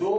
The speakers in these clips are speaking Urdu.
$2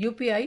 UPI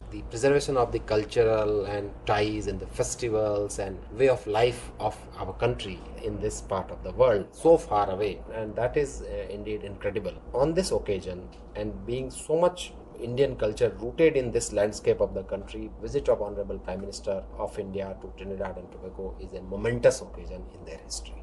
The preservation of the cultural and ties and the festivals and way of life of our country in this part of the world so far away, and that is indeed incredible. On this occasion, and being so much Indian culture rooted in this landscape of the country, visit of Honorable Prime Minister of India to Trinidad and Tobago is a momentous occasion in their history.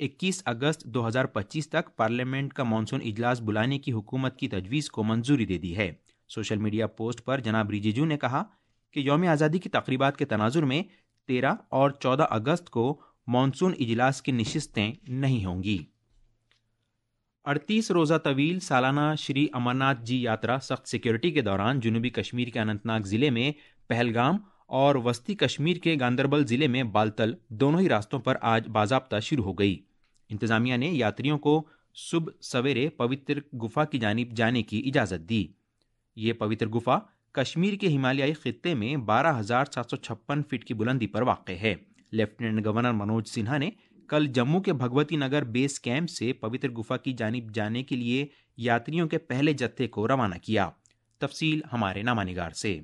21 اگست 2025 تک پارلیمنٹ کا مانسون اجلاس بلانے کی حکومت کی تجویز کو منظوری دے دی ہے۔ سوشل میڈیا پوسٹ پر جناب رجیجو نے کہا کہ یوم آزادی کی تقریبات کے تناظر میں 13 اور 14 اگست کو مانسون اجلاس کی نشستیں نہیں ہوں گی۔ 38 روزہ طویل سالانہ شری امرناتھ جی یاترا سخت سیکیورٹی کے دوران جنوبی کشمیر کے اننت ناگ ضلع میں پہلگام اور وسطی کشمیر کے گاندربل ضلع میں بالتل دونوں ہی راستوں پر آج باضابطہ شروع ہو گئی۔ انتظامیہ نے یاتریوں کو صبح سویرے پوتر گفا کی جانب جانے کی اجازت دی۔ یہ پوتر گفا کشمیر کے ہمالیائی خطے میں 12,756 فٹ کی بلندی پر واقع ہے۔ لیفٹیننٹ گورنر منوج سنہا نے کل جموں کے بھگوتی نگر بیس کیمپ سے پوتر گفا کی جانب جانے کے لیے یاتریوں کے پہلے جتھے کو روانہ کیا۔ تفصیل ہمارے نامہ نگار سے۔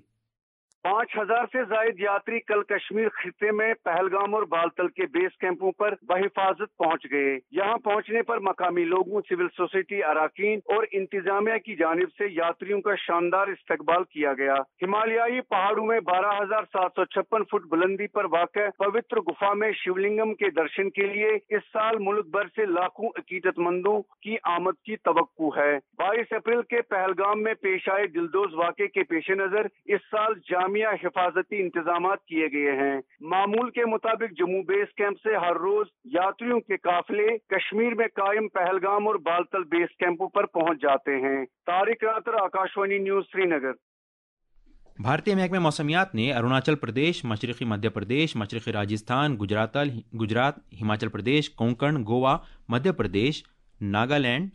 5,000 سے زائد یاتری کل کشمیر خطے میں پہلگام اور بالتل کے بیس کیمپوں پر بحفاظت پہنچ گئے۔ یہاں پہنچنے پر مقامی لوگوں، سول سوسائٹی اراکین اور انتظامیہ کی جانب سے یاتریوں کا شاندار استقبال کیا گیا۔ ہمالیائی پہاڑوں میں 12,756 فٹ بلندی پر واقع پوتر گفا میں شیولنگم کے درشن کے لیے اس سال ملک بھر سے لاکھوں عقیدت مندوں کی آمد کی توقع ہے۔ 22 اپریل کے پہلگام میں پیش آئے دلدوز واقعے کے پیش نظر اس سال جامع حفاظتی انتظامات کیے گئے ہیں۔ معمول کے مطابق جموں بیس کیمپ سے ہر روز یاتریوں کے قافلے کشمیر میں قائم پہلگام اور بالتل بیس کیمپوں پر پہنچ جاتے ہیں۔ طارق راتر، آکاشوانی نیوز، سری نگر۔ بھارتی محکمہ موسمیات نے اروناچل پردیش، مشرقی مدھیہ پردیش، مشرقی راجستھان، گجرات، ہماچل پردیش، کونکن، گوا، مدھیہ پردیش، ناگالینڈ،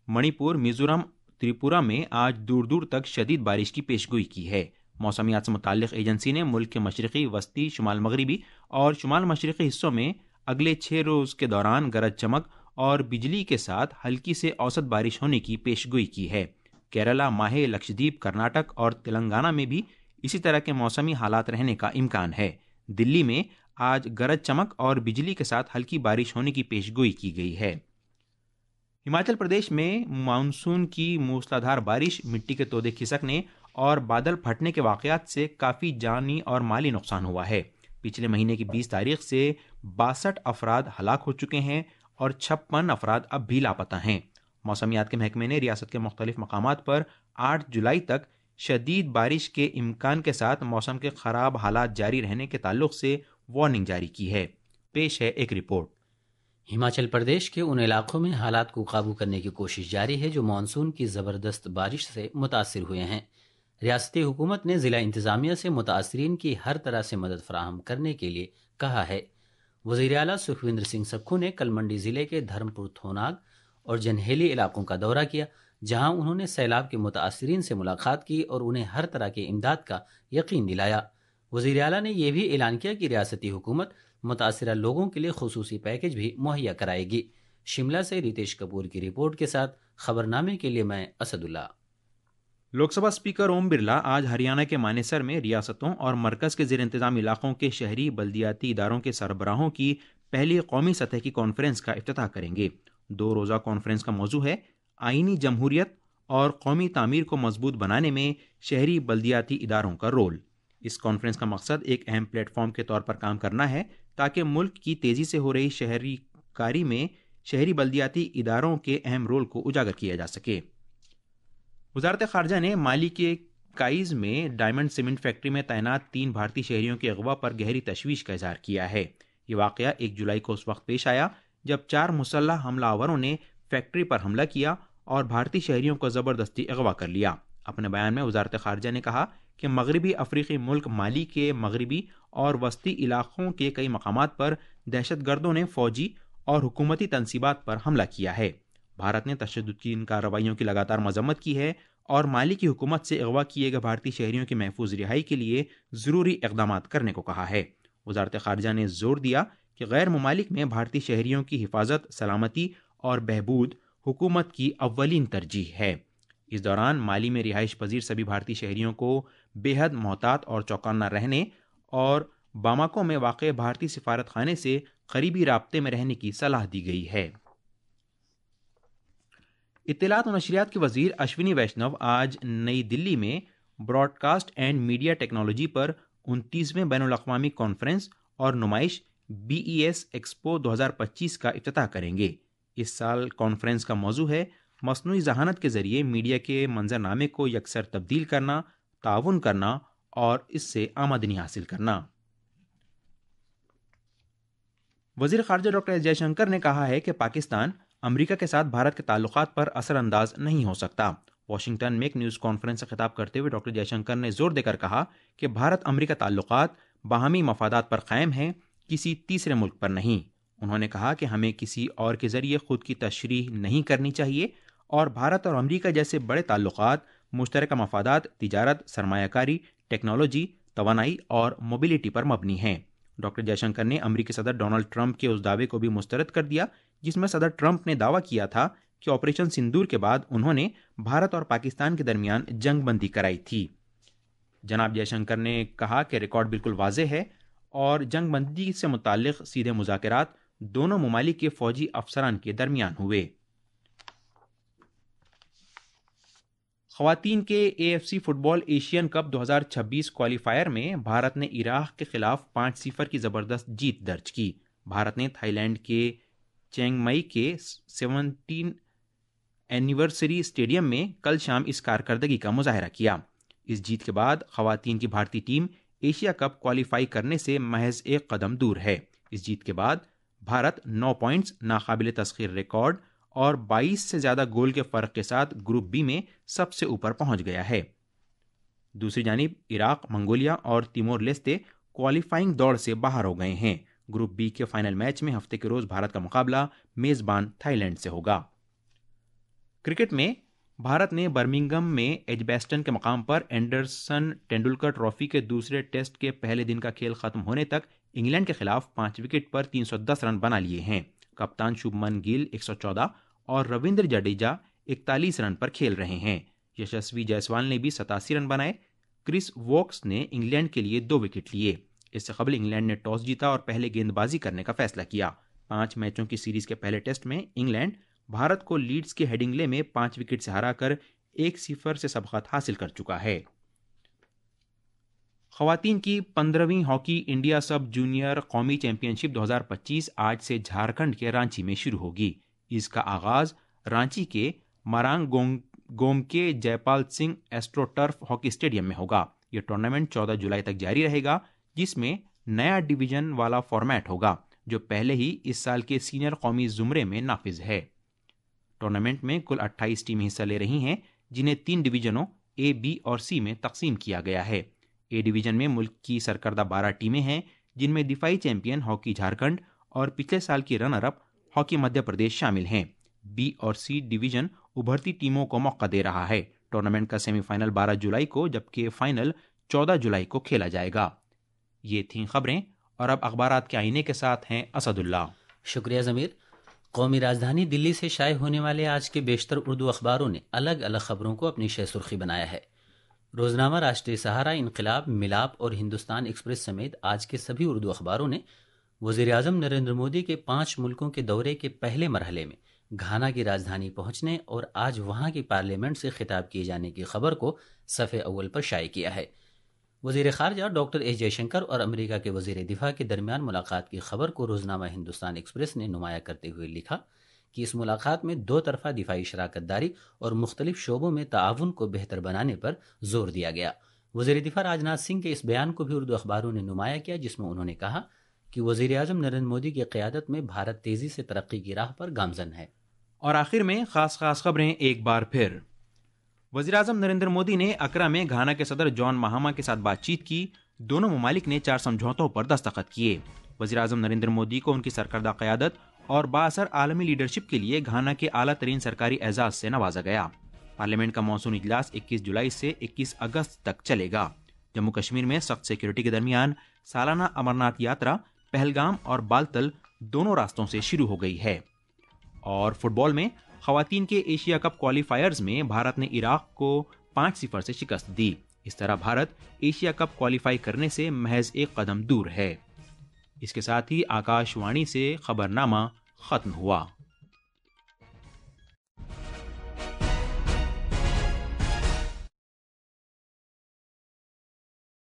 منی پور، میزورم، تریپورہ میں آج دور دور تک شدید بارش کی پیشگوئی کی ہے۔ موسمیات سے متعلق ایجنسی نے ملک کے مشرقی، وسطی، شمال مغربی اور شمال مشرقی حصوں میں اگلے 6 روز کے دوران گرج چمک اور بجلی کے ساتھ ہلکی سے اوسط بارش ہونے کی پیشگوئی کی ہے۔ کیرلا، ماہے، لکشدیپ، کرناٹک اور تلنگانہ میں بھی اسی طرح کے موسمی حالات رہنے کا امکان ہے۔ دلی میں آج گرج چمک اور بجلی کے ساتھ ہلکی بارش ہونے کی پیشگوئی کی گئی ہے۔ ہماچل پردیش میں مانسون کی موسلادھار بارش، مٹی کے تودے کھسکنے اور بادل پھٹنے کے واقعات سے کافی جانی اور مالی نقصان ہوا ہے۔ پچھلے مہینے کی 20 تاریخ سے 62 افراد ہلاک ہو چکے ہیں اور 56 افراد اب بھی لاپتہ ہیں۔ موسمیات کے محکمے نے ریاست کے مختلف مقامات پر 8 جولائی تک شدید بارش کے امکان کے ساتھ موسم کے خراب حالات جاری رہنے کے تعلق سے وارننگ جاری کی ہے۔ پیش ہے ایک رپورٹ۔ ہماچل پردیش کے ان علاقوں میں حالات کو قابو کرنے کی کوشش جاری ہے جو مانسون کی زبردست بارش سے متاثر ہوئے ہیں۔ ریاستی حکومت نے ضلع انتظامیہ سے متاثرین کی ہر طرح سے مدد فراہم کرنے کے لیے کہا ہے۔ وزیر اعلیٰ سکھویندر سنگھ سکھو نے کل منڈی ضلع کے دھرمپور تھوناگ اور جنہیلی علاقوں کا دورہ کیا، جہاں انہوں نے سیلاب کے متاثرین سے ملاقات کی اور انہیں ہر طرح کی امداد کا یقین دلایا۔ وزیر اعلیٰ نے یہ بھی اعلان کیا کہ ریاستی حکومت متاثرہ لوگوں کے لیے خصوصی پیکج بھی مہیا کرائے گی۔ شملہ سے ریتیش کپور کی رپورٹ کے ساتھ خبرنامے کے لیے میں اسد اللہ۔ لوک سبھا اسپیکر اوم برلا آج ہریانہ کے مانیسر میں ریاستوں اور مرکز کے زیر انتظام علاقوں کے شہری بلدیاتی اداروں کے سربراہوں کی پہلی قومی سطح کی کانفرنس کا افتتاح کریں گے۔ 2 روزہ کانفرنس کا موضوع ہے آئینی جمہوریت اور قومی تعمیر کو مضبوط بنانے میں شہری بلدیاتی اداروں کا رول۔ اس کانفرنس کا مقصد ایک اہم پلیٹ فارم کے طور پر کام کرنا ہے تاکہ ملک کی تیزی سے ہو رہی شہری کاری میں شہری بلدیاتی اداروں کے اہم رول کو اجاگر کیا جا سکے۔ وزارت خارجہ نے مالی کے کائز میں ڈائمنڈ سیمنٹ فیکٹری میں تعینات 3 بھارتی شہریوں کے اغوا پر گہری تشویش کا اظہار کیا ہے۔ یہ واقعہ 1 جولائی کو اس وقت پیش آیا جب 4 مسلح حملہ آوروں نے فیکٹری پر حملہ کیا اور بھارتی شہریوں کو زبردستی اغوا کر لیا۔ اپنے بیان میں وزارت خارجہ نے کہا کہ مغربی افریقی ملک مالی کے مغربی اور وسطی علاقوں کے کئی مقامات پر دہشت گردوں نے فوجی اور حکومتی تنصیبات پر حملہ کیا ہے۔ بھارت نے تشدد کی ان کارروائیوں کی لگاتار مذمت کی ہے اور مالی کی حکومت سے اغوا کیے گئے بھارتی شہریوں کی محفوظ رہائی کے لیے ضروری اقدامات کرنے کو کہا ہے۔ وزارت خارجہ نے زور دیا کہ غیر ممالک میں بھارتی شہریوں کی حفاظت، سلامتی اور بہبود حکومت کی اولین ترجیح ہے۔ اس دوران مالی میں رہائش پذیر سبھی بھارتی شہریوں کو بے حد محتاط اور چوکانہ رہنے اور باماکو میں واقع بھارتی سفارت خانے سے قریبی رابطے میں رہنے کی صلاح دی گئی ہے۔ اطلاعات و نشریات کے وزیر اشونی ویشنو آج نئی دلی میں broadcast and media technology پر 29ویں بین الاقوامی کانفرنس اور نمائش BES ایکسپو 2025 کا افتتاح کریں گے۔ اس سال کانفرنس کا موضوع ہے مصنوعی ذہانت کے ذریعے میڈیا کے منظرنامے کو یکسر تبدیل کرنا، تعاون کرنا اور اس سے آمدنی حاصل کرنا۔ وزیر خارجہ ڈاکٹر ایس جے شنکر نے کہا ہے کہ پاکستان امریکہ کے ساتھ بھارت کے تعلقات پر اثر انداز نہیں ہو سکتا۔ واشنگٹن میں ایک نیوز کانفرنس سے خطاب کرتے ہوئے ڈاکٹر جے شنکر نے زور دے کر کہا کہ بھارت امریکہ تعلقات باہمی مفادات پر قائم ہیں، کسی تیسرے ملک پر نہیں۔ انہوں نے کہا کہ ہمیں کسی اور کے ذریعے خود کی تشریح نہیں کرنی چاہیے اور بھارت اور امریکہ جیسے بڑے تعلقات مشترکہ مفادات، تجارت، سرمایہ کاری، ٹیکنالوجی، توانائی اور موبلٹی پر مبنی ہیں۔ ڈاکٹر جے شنکر نے امریکی صدر ڈونلڈ ٹرمپ کے اس دعوے کو بھی مسترد کر دیا جس میں صدر ٹرمپ نے دعویٰ کیا تھا کہ آپریشن سندور کے بعد انہوں نے بھارت اور پاکستان کے درمیان جنگ بندی کرائی تھی۔ جناب جے شنکر نے کہا کہ ریکارڈ بالکل واضح ہے اور جنگ بندی سے متعلق سیدھے مذاکرات دونوں ممالک کے فوجی افسران کے درمیان ہوئے۔ خواتین کے AFC فٹ بال ایشین کپ 2026 کوالیفائر میں بھارت نے عراق کے خلاف 5-0 کی زبردست جیت درج کی۔ بھارت نے تھائی لینڈ کے چینگ مئی کے 17 اینیورسری اسٹیڈیم میں کل شام اس کارکردگی کا مظاہرہ کیا۔ اس جیت کے بعد خواتین کی بھارتی ٹیم ایشیا کپ کوالیفائی کرنے سے محض ایک قدم دور ہے۔ اس جیت کے بعد بھارت 9 پوائنٹس، ناقابل تسخیر ریکارڈ اور 22 سے زیادہ گول کے فرق کے ساتھ گروپ بی میں سب سے اوپر پہنچ گیا ہے۔ دوسری جانب عراق، منگولیا اور تیمور لیستے کوالیفائنگ دوڑ سے باہر ہو گئے ہیں۔ گروپ بی کے فائنل میچ میں ہفتے کے روز بھارت کا مقابلہ میزبان تھائی لینڈ سے ہوگا۔ کرکٹ میں بھارت نے برمنگھم میں ایجباسٹن کے مقام پر اینڈرسن ٹینڈولکر ٹرافی کے دوسرے ٹیسٹ کے پہلے دن کا کھیل ختم ہونے تک انگلینڈ کے خلاف 5 وکٹ پر 310 رن بنا لیے ہیں۔ کپتان شبمن گل 114 اور رویندر جڈیجہ 41 رن پر کھیل رہے ہیں۔ یشسوی جیسوال نے بھی 87 رن بنائے۔ کرس ووکس نے انگلینڈ کے لیے 2 وکٹ لیے۔ اس سے قبل انگلینڈ نے ٹاس جیتا اور پہلے گیند بازی کرنے کا فیصلہ کیا۔ 5 میچوں کی سیریز کے پہلے ٹیسٹ میں انگلینڈ بھارت کو لیڈز کے ہیڈنگلے میں 5 وکٹ سے ہرا کر 1-0 سے سبقت حاصل کر چکا ہے۔ خواتین کی 15ویں ہاکی انڈیا سب جونیئر قومی چیمپئن شپ 2025 آج سے جھارکھنڈ کے رانچی میں شروع ہوگی۔ اس کا آغاز رانچی کے Marang Gomke Jaipal Singh astroturf hockey stadium میں ہوگا۔ یہ ٹورنامنٹ 14 جولائی تک جاری رہے گا، جس میں نیا ڈویژن والا فارمیٹ ہوگا جو پہلے ہی اس سال کے سینئر قومی زمرے میں نافذ ہے۔ ٹورنامنٹ میں کل 28 ٹیمیں حصہ لے رہی ہیں، جنہیں 3 ڈویژنوں A، B اور C میں تقسیم کیا گیا ہے۔ A ڈویژن میں ملک کی سرکردہ 12 ٹیمیں ہیں، جن میں دفاعی چیمپئن ہاکی جھارکھنڈ اور پچھلے سال کی runner up hockey Madhya Pradesh شامل ہیں۔ B اور C ڈویژن ابھرتی ٹیموں کو موقع دے رہا ہے۔ ٹورنامنٹ کا سیمی فائنل 12 جولائی کو جبکہ فائنل 14 جولائی کو کھیلا جائے گا۔ یہ تھیں خبریں، اور اب اخبارات کے آئینے کے ساتھ ہیں اسد اللہ۔ شکریہ ضمیر۔ قومی راجدھانی دلی سے شائع ہونے والے آج کے بیشتر اردو اخباروں نے الگ الگ خبروں کو اپنی شہ سرخی بنایا ہے۔ روزنامہ راشٹریہ سہارا، انقلاب، ملاپ اور ہندوستان ایکسپریس سمیت آج کے سبھی اردو اخباروں نے وزیر اعظم نریندر مودی کے 5 ملکوں کے دورے کے پہلے مرحلے میں گھانا کی راجدھانی پہنچنے اور آج وہاں کی پارلیمنٹ سے خطاب کیے جانے کی خبر کو صفحے اول پر شائع کیا ہے۔ وزیر خارجہ ڈاکٹر ایس جے شنکر اور امریکہ کے وزیر دفاع کے درمیان ملاقات کی خبر کو روزنامہ ہندوستان ایکسپریس نے نمایاں کرتے ہوئے لکھا کہ اس ملاقات میں 2 طرفہ دفاعی شراکت داری اور مختلف شعبوں میں تعاون کو بہتر بنانے پر زور دیا گیا۔ وزیر دفاع راجناتھ سنگھ کے اس بیان کو بھی اردو اخباروں نے نمایاں کیا، جس میں انہوں نے کہا کہ وزیر اعظم نریندر مودی کی قیادت میں بھارت تیزی سے ترقی کی راہ پر گامزن ہے۔ اور آخر میں خاص خبریں ایک بار پھر۔ وزیر اعظم نریندر مودی نے اکرا میں گھانا کے صدر جان مہاما کے ساتھ بات چیت کی۔ دونوں ممالک نے 4 سمجھوتوں پر دستخط کیے۔ وزیر اعظم نریندر مودی کو ان کی سرکردہ قیادت اور بااثر عالمی لیڈرشپ کے لیے گھانا کے اعلیٰ ترین سرکاری اعزاز سے نوازا گیا۔ پارلیمنٹ کا مانسون اجلاس 21 جولائی سے 21 اگست تک چلے گا۔ جموں کشمیر میں سخت سیکیورٹی کے درمیان سالانہ امرناتھ یاترا پہلگام اور بالتل دونوں راستوں سے شروع ہو گئی ہے۔ اور فٹ بال میں خواتین کے ایشیا کپ کوالیفائرز میں بھارت نے عراق کو 5-0 سے شکست دی۔ اس طرح بھارت ایشیا کپ کوالیفائی کرنے سے محض ایک قدم دور ہے۔ اس کے ساتھ ہی آکاش وانی سے خبرنامہ ختم ہوا۔